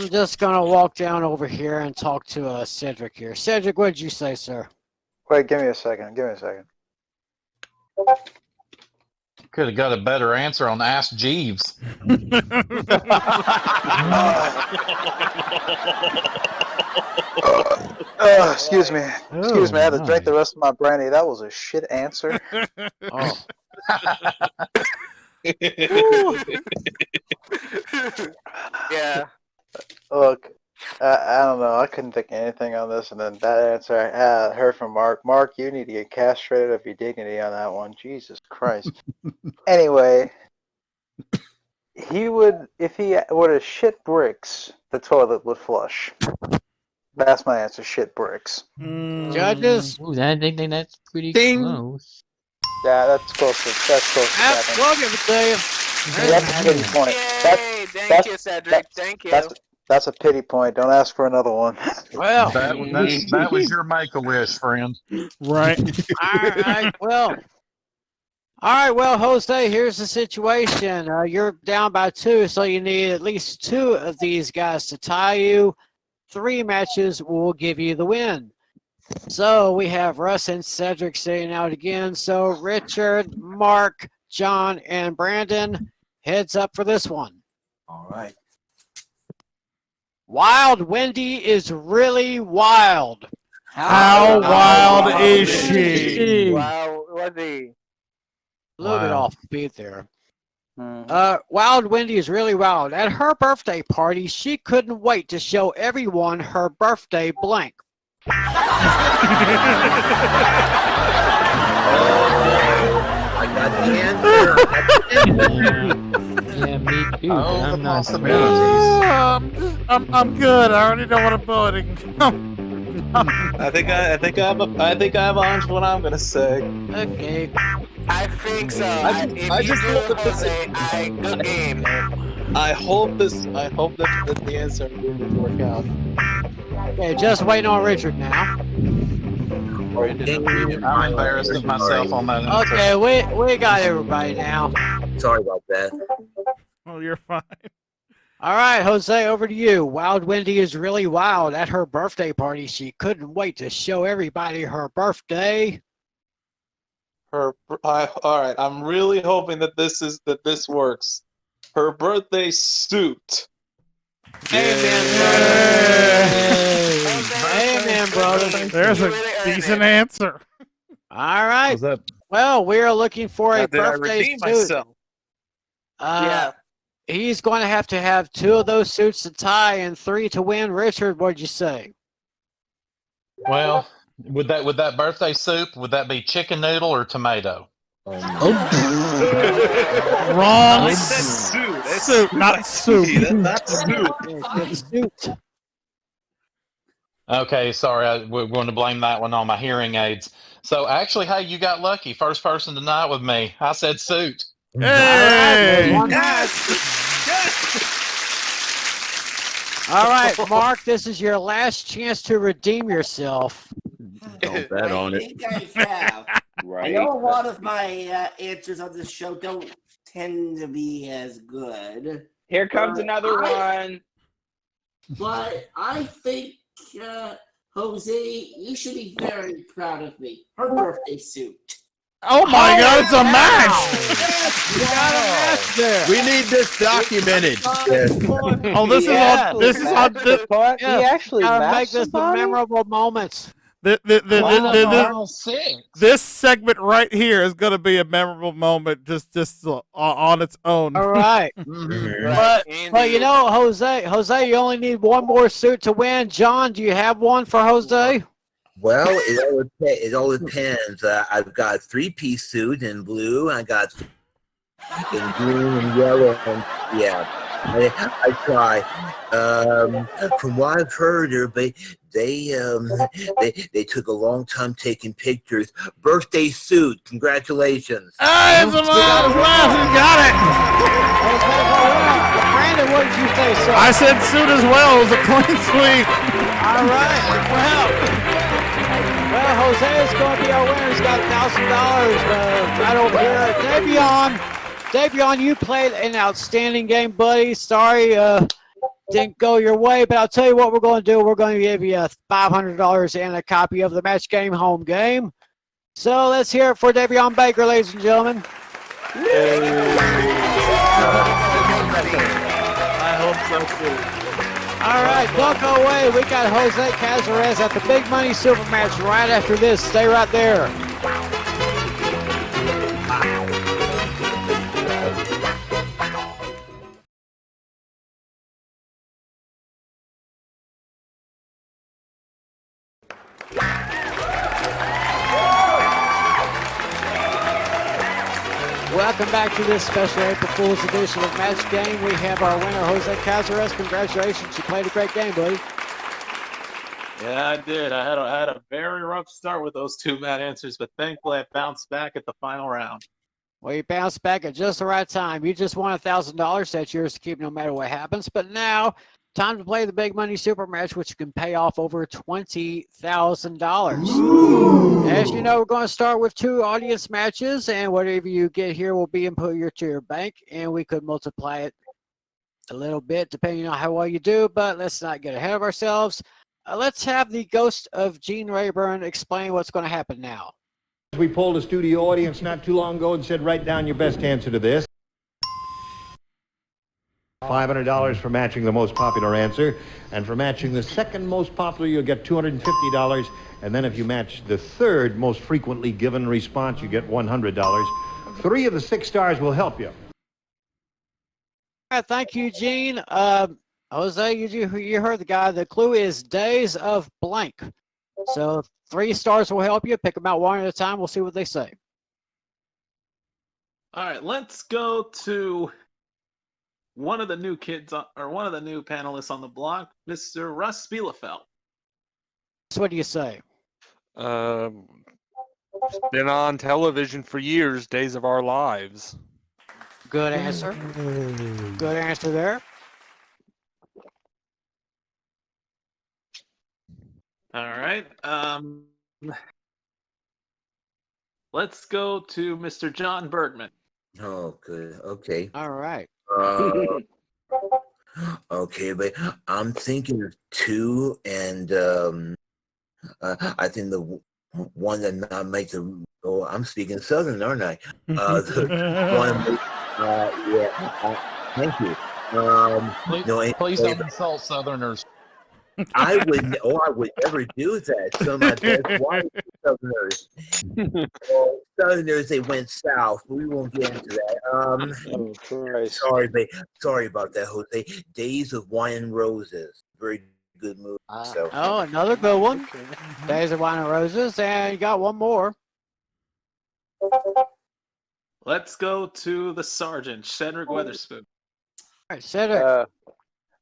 [SPEAKER 3] just gonna walk down over here and talk to Cedric here. Cedric, what did you say, sir?
[SPEAKER 11] Wait, give me a second. Give me a second.
[SPEAKER 8] Could have got a better answer on Ask Jeeves.
[SPEAKER 11] Excuse me. Excuse me. I had to drink the rest of my brandy. That was a shit answer.
[SPEAKER 3] Oh.
[SPEAKER 6] Yeah.
[SPEAKER 11] Look, I don't know. I couldn't think of anything on this, and then that answer I heard from Mark. Mark, you need to get castrated of your dignity on that one. Jesus Christ. Anyway, if he were to shit bricks, the toilet would flush. That's my answer. Shit bricks.
[SPEAKER 3] Judges?
[SPEAKER 13] Ooh, that's pretty close.
[SPEAKER 11] Yeah, that's close. That's close.
[SPEAKER 3] We'll give it to you.
[SPEAKER 11] That's a pity point.
[SPEAKER 6] Yay! Thank you, Cedric. Thank you.
[SPEAKER 11] That's a pity point. Don't ask for another one.
[SPEAKER 3] Well,
[SPEAKER 8] that was your make-a-wish, friend.
[SPEAKER 4] Right.
[SPEAKER 3] All right, well, Jose, here's the situation. You're down by 2, so you need at least 2 of these guys to tie you. 3 matches will give you the win. So we have Russ and Cedric sitting out again. So Richard, Mark, John, and Brandon, heads up for this one.
[SPEAKER 5] All right.
[SPEAKER 3] Wild Wendy is really wild.
[SPEAKER 4] How wild is she?
[SPEAKER 6] Wow, Wendy.
[SPEAKER 3] A little bit off beat there. Wild Wendy is really wild. At her birthday party, she couldn't wait to show everyone her birthday blank.
[SPEAKER 5] I got the answer.
[SPEAKER 13] Yeah, me too.
[SPEAKER 8] Oh,
[SPEAKER 13] but
[SPEAKER 8] the
[SPEAKER 13] I'm not
[SPEAKER 8] possibilities.
[SPEAKER 4] I'm good. I already know what I'm voting.
[SPEAKER 7] I think I have a hunch what I'm gonna say.
[SPEAKER 3] Okay.
[SPEAKER 6] I think so.
[SPEAKER 7] I just hope that this is
[SPEAKER 6] good game.
[SPEAKER 7] I hope that the answer will work out.
[SPEAKER 3] Okay, just waiting on Richard now.
[SPEAKER 8] I'm embarrassed of myself on that answer.
[SPEAKER 3] Okay, we got everybody now.
[SPEAKER 5] Sorry about that.
[SPEAKER 4] Oh, you're fine.
[SPEAKER 3] All right, Jose, over to you. Wild Wendy is really wild. At her birthday party, she couldn't wait to show everybody her birthday.
[SPEAKER 7] All right. I'm really hoping that this works. Her birthday suit.
[SPEAKER 3] Amen, brother.
[SPEAKER 4] There's a decent answer.
[SPEAKER 3] All right.
[SPEAKER 7] Was that?
[SPEAKER 3] Well, we are looking for a
[SPEAKER 7] Did I
[SPEAKER 3] birthday
[SPEAKER 7] redeem
[SPEAKER 3] suit.
[SPEAKER 7] myself?
[SPEAKER 6] Yeah.
[SPEAKER 3] He's going to have 2 of those suits to tie and 3 to win. Richard, what'd you say?
[SPEAKER 8] Well, would that birthday soup, would that be chicken noodle or tomato?
[SPEAKER 4] Wrong.
[SPEAKER 7] I said suit.
[SPEAKER 4] Soup, not soup.
[SPEAKER 7] Not soup.
[SPEAKER 3] It's suit.
[SPEAKER 8] Okay, sorry, we're going to blame that one on my hearing aids. So actually, hey, you got lucky. First person tonight with me. I said suit.
[SPEAKER 3] All right, there's
[SPEAKER 4] Hey!
[SPEAKER 3] one match. All right, Mark, this is your last chance to redeem yourself.
[SPEAKER 12] Don't bet
[SPEAKER 9] I
[SPEAKER 12] on it.
[SPEAKER 9] think I have. I know a lot of my answers on this show don't tend to be as good.
[SPEAKER 14] Here comes
[SPEAKER 9] But
[SPEAKER 14] another one.
[SPEAKER 9] But I think, Jose, you should be very proud of me. Her birthday suit.
[SPEAKER 4] Oh my God, it's a match!
[SPEAKER 3] You got a match there.
[SPEAKER 12] We need this documented.
[SPEAKER 4] Oh, this is on. This is on.
[SPEAKER 3] Yeah,
[SPEAKER 13] He actually
[SPEAKER 3] gotta
[SPEAKER 13] matched
[SPEAKER 3] make this a
[SPEAKER 13] somebody?
[SPEAKER 3] memorable moment.
[SPEAKER 4] This segment right here is going to be a memorable moment just on its own.
[SPEAKER 3] All right. But you know, Jose, you only need one more suit to win. John, do you have one for Jose?
[SPEAKER 5] Well, it all depends. I've got a 3-piece suit in blue. I got in green and yellow. And yeah, I try. From what I've heard, they took a long time taking pictures. Birthday suit. Congratulations.
[SPEAKER 4] Hey, it's a match! You got it.
[SPEAKER 3] Brandon, what did you say, sir?
[SPEAKER 4] I said suit as well. It was a clean sweep.
[SPEAKER 3] All right. Well, Jose is going to be our winner. He's got $1,000 right over here. Davion, you played an outstanding game, buddy. Sorry, didn't go your way, but I'll tell you what we're going to do. We're going to give you $500 and a copy of the Match Game home game. So let's hear it for Davion Baker, ladies and gentlemen.
[SPEAKER 7] I hope so too.
[SPEAKER 3] All right, don't go away. We got Jose Cazares at the Big Money Super Match right after this. Stay right there. Welcome back to this special April Fool's edition of Match Game. We have our winner, Jose Cazares. Congratulations. You played a great game, buddy.
[SPEAKER 7] Yeah, I did. I had a very rough start with those 2 bad answers, but thankfully I bounced back at the final round.
[SPEAKER 3] Well, you bounced back at just the right time. You just won $1,000. That's yours to keep no matter what happens. But now, time to play the Big Money Super Match, which can pay off over $20,000. As you know, we're going to start with 2 audience matches, and whatever you get here will be input to your bank, and we could multiply it a little bit depending on how well you do, but let's not get ahead of ourselves. Let's have the ghost of Gene Rayburn explain what's going to happen now.
[SPEAKER 15] We polled a studio audience not too long ago and said, write down your best answer to this. $500 for matching the most popular answer, and for matching the second most popular, you'll get $250, and then if you match the third most frequently given response, you get $100. 3 of the 6 stars will help you.
[SPEAKER 3] All right, thank you, Gene. Jose, you heard the guy. The clue is days of blank. So 3 stars will help you. Pick them out one at a time. We'll see what they say.
[SPEAKER 7] All right, let's go to one of the new one of the new panelists on the block, Mr. Russ Bielefeld.
[SPEAKER 3] So what do you say?
[SPEAKER 10] Been on television for years, Days of Our Lives.
[SPEAKER 3] Good answer. Good answer there.
[SPEAKER 7] All right. Let's go to Mr. John Bergman.
[SPEAKER 5] Oh, good. Okay.
[SPEAKER 3] All right.
[SPEAKER 5] Okay, but I'm thinking of 2, and I think the one that not make the. Oh, I'm speaking Southern, aren't I? The one. Thank you.
[SPEAKER 8] Please don't insult Southerners.
[SPEAKER 5] I would never do that. Some of my best wives are Southerners. Well, Southerners, they went south. We won't get into that. Sorry about that, Jose. Days of Wine and Roses. Very good movie.
[SPEAKER 3] Oh, another good one. Days of Wine and Roses, and you got one more.
[SPEAKER 7] Let's go to the Sergeant, Cedric Weatherspoon.
[SPEAKER 3] All right, Cedric.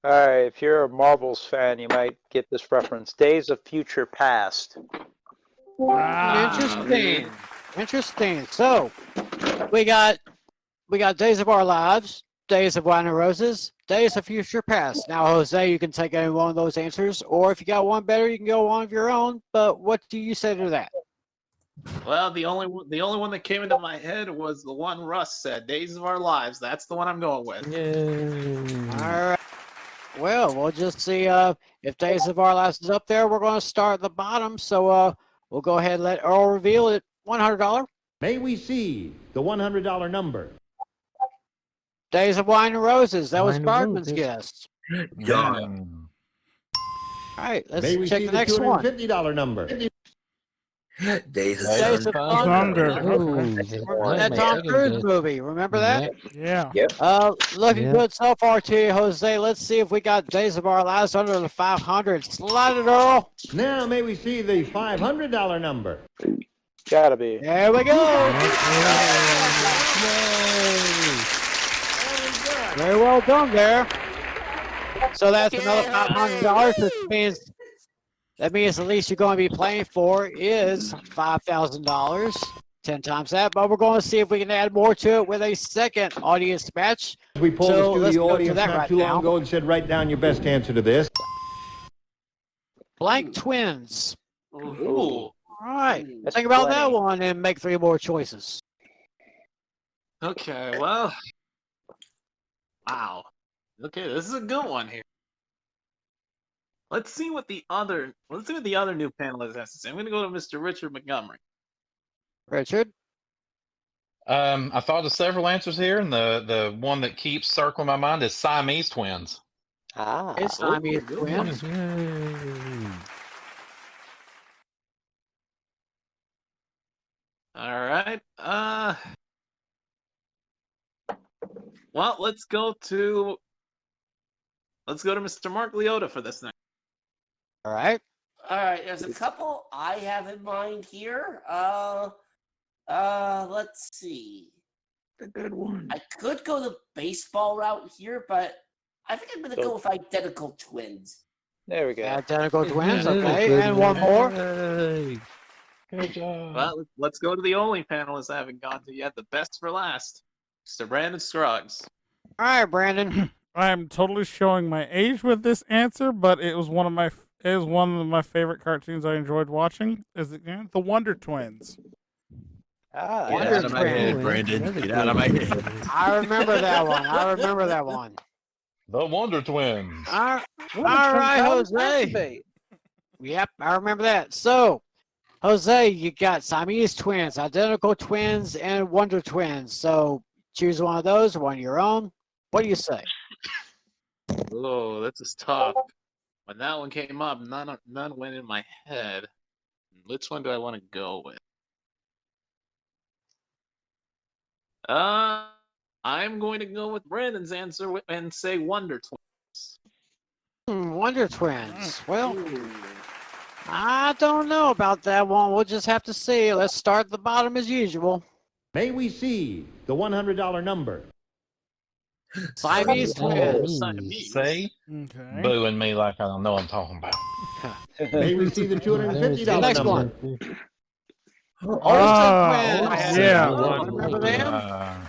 [SPEAKER 16] All right, if you're a Marvels fan, you might get this reference. Days of Future Past.
[SPEAKER 3] Interesting. Interesting. So we got Days of Our Lives, Days of Wine and Roses, Days of Future Past. Now, Jose, you can take any one of those answers, or if you got one better, you can go one of your own. But what do you say to that?
[SPEAKER 7] Well, the only one that came into my head was the one Russ said, "Days of Our Lives." That's the one I'm going with.
[SPEAKER 3] All right. Well, we'll just see if Days of Our Lives is up there. We're going to start at the bottom, so we'll go ahead and let Earl reveal it. $100.
[SPEAKER 15] May we see the $100 number?
[SPEAKER 3] Days of Wine and Roses. That was
[SPEAKER 13] Wine and
[SPEAKER 3] Bergman's
[SPEAKER 13] Roses.
[SPEAKER 3] guess.
[SPEAKER 5] Done.
[SPEAKER 3] All right, let's
[SPEAKER 15] May we
[SPEAKER 3] check
[SPEAKER 15] see
[SPEAKER 3] the
[SPEAKER 15] the
[SPEAKER 3] next one.
[SPEAKER 15] $250 number?
[SPEAKER 5] Days of
[SPEAKER 3] Days of
[SPEAKER 4] Thunder.
[SPEAKER 3] Remember that Tom Cruise movie? Remember that?
[SPEAKER 4] Yeah.
[SPEAKER 5] Yep.
[SPEAKER 3] Looking
[SPEAKER 13] Yep.
[SPEAKER 3] good so far to you, Jose. Let's see if we got Days of Our Lives under the 500. Slide it, Earl.
[SPEAKER 15] Now may we see the $500 number?
[SPEAKER 16] Gotta be.
[SPEAKER 3] There we go. Very well done there. So that's another $500, which means at least you're going to be playing for is $5,000. 10 times that, but we're going to see if we can add more to it with a second audience match.
[SPEAKER 15] We polled
[SPEAKER 3] So
[SPEAKER 15] the
[SPEAKER 3] let's
[SPEAKER 15] studio
[SPEAKER 3] go to
[SPEAKER 15] audience
[SPEAKER 3] that
[SPEAKER 15] not
[SPEAKER 3] right
[SPEAKER 15] too long
[SPEAKER 3] now.
[SPEAKER 15] ago and said, write down your best answer to this.
[SPEAKER 3] Blank twins.
[SPEAKER 7] Ooh.
[SPEAKER 3] All right.
[SPEAKER 16] That's
[SPEAKER 3] Think about that
[SPEAKER 16] plenty.
[SPEAKER 3] one and make 3 more choices.
[SPEAKER 7] Okay, well. Wow. Okay, this is a good one here. Let's see what the other new panelist has to say. I'm gonna go to Mr. Richard Montgomery.
[SPEAKER 3] Richard?
[SPEAKER 8] I thought of several answers here, and the one that keeps circling my mind is Siamese twins.
[SPEAKER 16] Ah.
[SPEAKER 3] It's Siamese
[SPEAKER 7] good
[SPEAKER 3] twins.
[SPEAKER 7] All right. Well, let's go to Mr. Mark Leota for this next.
[SPEAKER 3] All right.
[SPEAKER 9] All right, there's a couple I have in mind here. Let's see.
[SPEAKER 14] A good one.
[SPEAKER 9] I could go the baseball route here, but I think I'm gonna go with identical twins.
[SPEAKER 16] There we go.
[SPEAKER 3] Identical twins. Okay, and one more.
[SPEAKER 14] Good job.
[SPEAKER 7] Well, let's go to the only panelist I haven't gone to yet. The best for last, Mr. Brandon Scruggs.
[SPEAKER 3] All right, Brandon.
[SPEAKER 4] I'm totally showing my age with this answer, but it was one of my favorite cartoons I enjoyed watching. Is it the Wonder Twins?
[SPEAKER 16] Ah,
[SPEAKER 12] Get out of my head, Brandon. Get out of my head.
[SPEAKER 3] I remember that one.
[SPEAKER 8] The Wonder Twins.
[SPEAKER 3] All right, Jose. Yep, I remember that. So, Jose, you got Siamese twins, identical twins, and Wonder Twins. So, choose one of those, one of your own. What do you say?
[SPEAKER 7] Oh, this is tough. When that one came up, none went in my head. Which one do I want to go with? I'm going to go with Brandon's answer and say Wonder Twins.
[SPEAKER 3] Wonder Twins. Well, I don't know about that one. We'll just have to see. Let's start at the bottom as usual.
[SPEAKER 15] May we see the $100 number?
[SPEAKER 3] Siamese twins.
[SPEAKER 8] See?
[SPEAKER 4] Okay.
[SPEAKER 8] Booing me like I don't know what I'm talking about.
[SPEAKER 15] May we see the $250
[SPEAKER 3] Next
[SPEAKER 15] number?
[SPEAKER 3] one.
[SPEAKER 4] Oh,
[SPEAKER 3] Olsen twins.
[SPEAKER 4] yeah.
[SPEAKER 3] Remember them?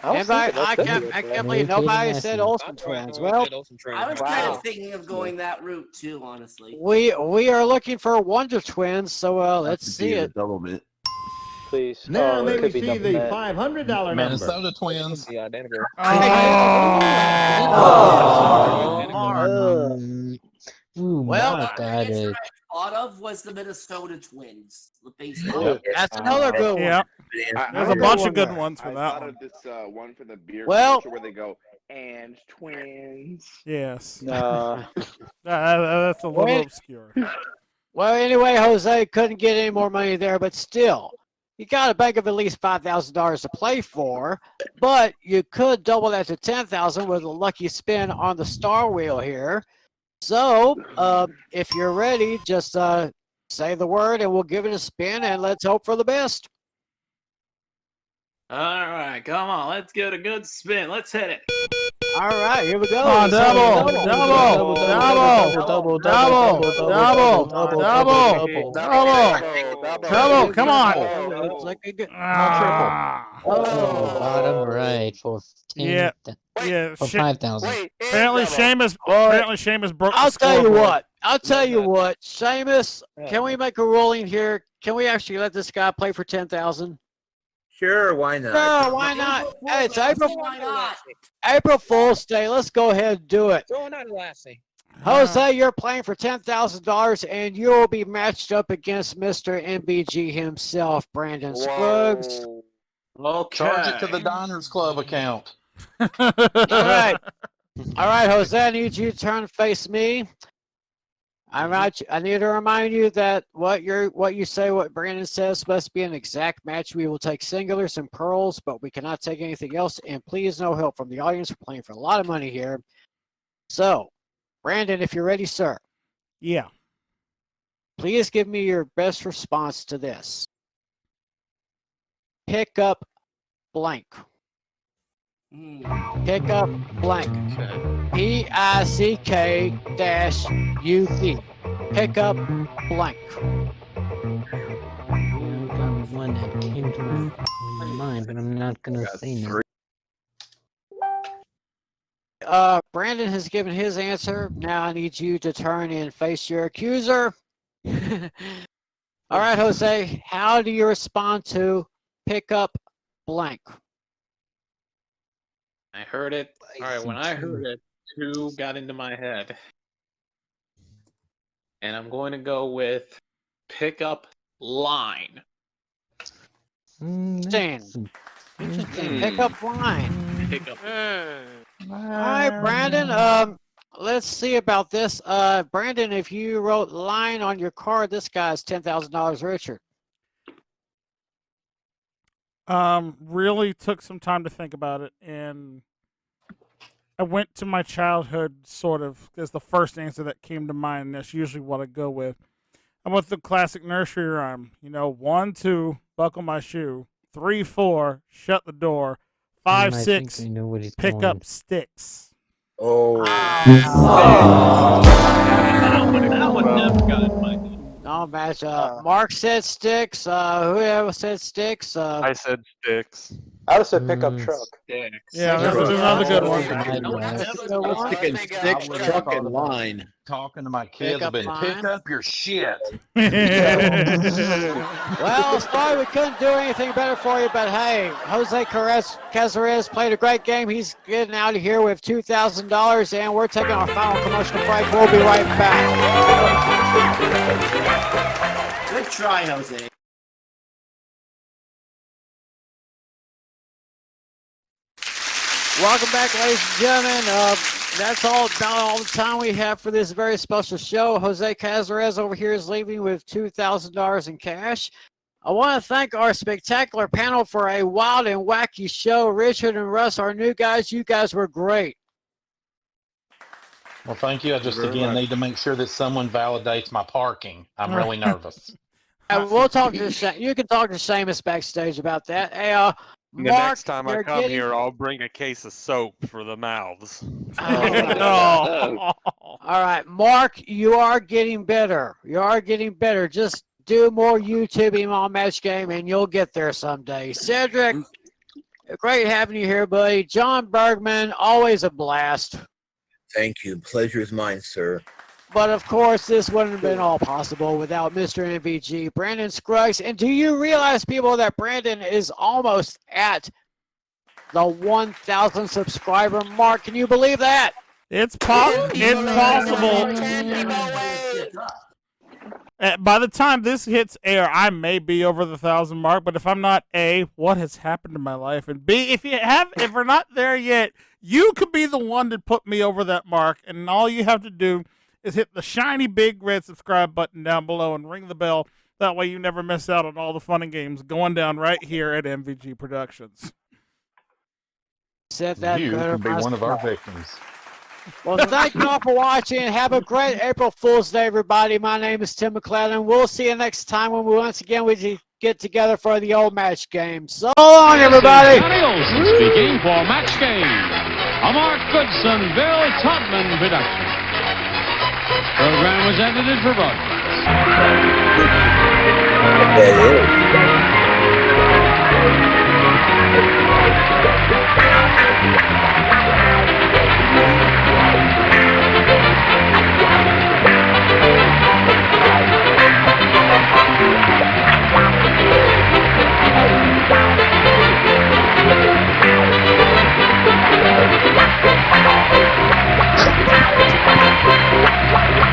[SPEAKER 16] I
[SPEAKER 3] can't believe nobody said Olsen twins. Well,
[SPEAKER 9] I was kind of thinking of going that route too, honestly.
[SPEAKER 3] we are looking for Wonder Twins, so let's see it.
[SPEAKER 12] Doublemint.
[SPEAKER 16] Please.
[SPEAKER 15] Now
[SPEAKER 16] Oh,
[SPEAKER 15] may
[SPEAKER 16] it
[SPEAKER 15] we
[SPEAKER 16] could be
[SPEAKER 15] see the
[SPEAKER 16] Doublemint.
[SPEAKER 15] $500 number?
[SPEAKER 8] Minnesota Twins.
[SPEAKER 14] The identical.
[SPEAKER 13] Ooh,
[SPEAKER 3] Well,
[SPEAKER 13] Mark got
[SPEAKER 9] answer
[SPEAKER 13] it.
[SPEAKER 9] I thought of was the Minnesota Twins. The baseball.
[SPEAKER 3] That's another good one.
[SPEAKER 4] Yeah. There's a bunch of good ones for
[SPEAKER 14] I
[SPEAKER 4] that
[SPEAKER 14] thought
[SPEAKER 4] one.
[SPEAKER 14] of this one from the beer
[SPEAKER 3] Well-
[SPEAKER 14] commercial where they go, and twins.
[SPEAKER 4] Yes.
[SPEAKER 16] No.
[SPEAKER 4] That's a little
[SPEAKER 3] Wait.
[SPEAKER 4] obscure.
[SPEAKER 3] Well, anyway, Jose couldn't get any more money there, but still, you got a bank of at least $5,000 to play for. But you could double that to $10,000 with a lucky spin on the star wheel here. So, if you're ready, just say the word and we'll give it a spin and let's hope for the best.
[SPEAKER 7] All right, come on, let's give it a good spin. Let's hit it.
[SPEAKER 3] All All right, here we go.
[SPEAKER 4] Come on, double,
[SPEAKER 16] double,
[SPEAKER 4] double, double. Come on.
[SPEAKER 3] Looks like a good.
[SPEAKER 4] Ah.
[SPEAKER 13] Oh, bottom right for 10.
[SPEAKER 4] Yeah, yeah.
[SPEAKER 13] For 5,000.
[SPEAKER 4] Apparently, Seamus. Apparently, Seamus broke
[SPEAKER 3] I'll
[SPEAKER 4] the
[SPEAKER 3] tell you
[SPEAKER 4] scoreboard.
[SPEAKER 3] what. I'll tell you what. Seamus, can we make a ruling here? Can we actually let this guy play for 10,000?
[SPEAKER 5] Sure, why not?
[SPEAKER 3] No, why not? Hey, it's April Fool's Day. Let's go ahead and do it.
[SPEAKER 6] Going on, Lassie.
[SPEAKER 3] Jose, you're playing for $10,000, and you will be matched up against Mr. MVG himself, Brandon Scruggs.
[SPEAKER 8] Okay. Charge it to the Diners Club account.
[SPEAKER 3] All right. All right, Jose, I need you to turn and face me. I need to remind you that what you say, what Brandon says, must be an exact match. We will take singulars and pearls, but we cannot take anything else. And please, no help from the audience. We're playing for a lot of money here. So, Brandon, if you're ready, sir.
[SPEAKER 4] Yeah.
[SPEAKER 3] Please give me your best response to this. Pick up blank. Pick up blank. PICK-UP. Pick up blank.
[SPEAKER 13] I've got one that came to my mind, but I'm not going to say no.
[SPEAKER 3] Brandon has given his answer. Now I need you to turn and face your accuser. All right, Jose, how do you respond to pick up blank?
[SPEAKER 7] I heard it. All right, when I heard it, 2 got into my head. And I'm going to go with pick up line.
[SPEAKER 3] Interesting. Pick up line.
[SPEAKER 7] Pick up.
[SPEAKER 3] All right, Brandon. Let's see about this. Brandon, if you wrote line on your card, this guy's $10,000 richer.
[SPEAKER 4] Really took some time to think about it, and I went to my childhood sort of as the first answer that came to mind, and that's usually what I go with. I went the classic nursery rhyme. 1, 2, buckle my shoe. 3, 4, shut the door. 5, 6, pick up sticks.
[SPEAKER 5] Oh.
[SPEAKER 7] That one never got in my head.
[SPEAKER 3] No match. Mark said sticks. Whoever said sticks?
[SPEAKER 10] I said sticks.
[SPEAKER 16] I would have said pickup truck.
[SPEAKER 4] Yeah, that's another good one.
[SPEAKER 12] I'm thinking sticks, truck, and line.
[SPEAKER 8] Talking to my kids, I've been pick up your shit.
[SPEAKER 3] Well, sorry we couldn't do anything better for you, but hey, Jose Cazares played a great game. He's getting out of here with $2,000, and we're taking our final commercial break. We'll be right back.
[SPEAKER 9] Good try, Jose.
[SPEAKER 3] Welcome back, ladies and gentlemen. That's about all the time we have for this very special show. Jose Cazares over here is leaving with $2,000 in cash. I want to thank our spectacular panel for a wild and wacky show. Richard and Russ, our new guys, you guys were great.
[SPEAKER 8] Well, thank you. I just again need to make sure that someone validates my parking. I'm really nervous.
[SPEAKER 3] We'll talk to you can talk to Seamus backstage about that. Hey,
[SPEAKER 10] The
[SPEAKER 3] Mark,
[SPEAKER 10] next time I come here, I'll bring a case of soap for the mouths.
[SPEAKER 3] All right, Mark, you are getting better. You are getting better. Just do more YouTubing on Match Game, and you'll get there someday. Cedric, great having you here, buddy. John Bergman, always a blast.
[SPEAKER 5] Thank you. Pleasure is mine, sir.
[SPEAKER 3] But of course, this wouldn't have been all possible without Mr. MVG, Brandon Scruggs. And do you realize, people, that Brandon is almost at the 1,000 subscriber mark? Can you believe that?
[SPEAKER 4] It's possible. By the time this hits air, I may be over the 1,000 mark. But if I'm not, A, what has happened to my life? And B, if we're not there yet, you could be the one to put me over that mark. And all you have to do is hit the shiny big red subscribe button down below and ring the bell. That way you never miss out on all the fun and games going down right here at MVG Productions.
[SPEAKER 3] Said that
[SPEAKER 8] You can be one of our victims.
[SPEAKER 3] Well, thank you all for watching. Have a great April Fool's Day, everybody. My name is Tim McClellan. We'll see you next time when we once again get together for the old match game. So long, everybody.
[SPEAKER 2] Johnny Olson speaking for Match Game, a Mark Goodson, Bill Todman production. Program was edited for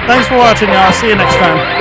[SPEAKER 4] Thanks for watching, y'all. See you next time.